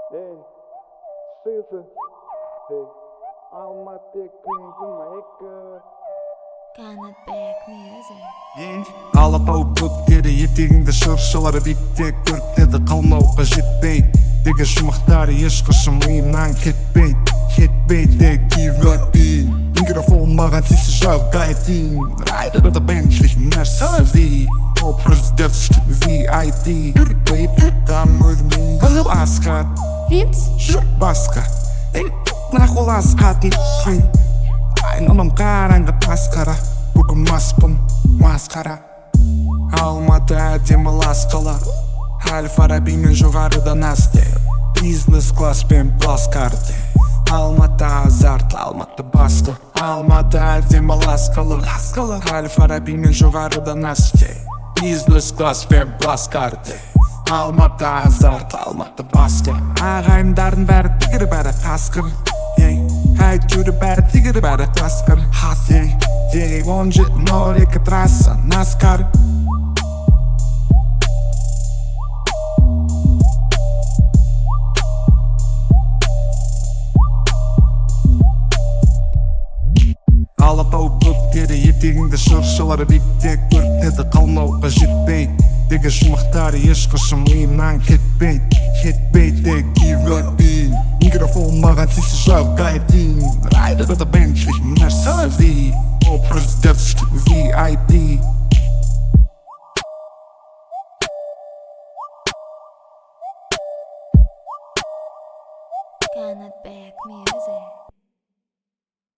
Sızı Алматы күндің майқы Cannot back music. Алатау көктері етегіңді шыршылар биттек көріктеді қалмауға жетпей деге жұмақтары ешқашан миымнан кетпейді give not be микрофон маған тисе жағдай дейін райдерді бенчлих Mercedes образдер VIP там өзімнің біліп асқат жүр басқа нахуй асқатын айналам қараңғы масқара бүгін маспын масқара Алматы әдемі лас қала Әл-Фарабимен жоғарыдан асты бизнес класспен пласкарды Алматы азарт, Алматы басқы Алматы әдемі лас қала Әл-Фарабимен жоғарыдан асты бизнес класспен пласкарды Алматы азарт, Алматы басқы ағайындардың бәрі тігір бәрі қасқыр әйтеуір бәрі тігір бәрі қасқыр 1702 трасса наскар Алатау көктері етегіңді шыршылар биттек көріктеді қалмауға жетпей деге жұмақтары ешқашан миымнан кетпейді give not be микрофон маған тисе жағдай дейін райдерді бенчлих Mercedes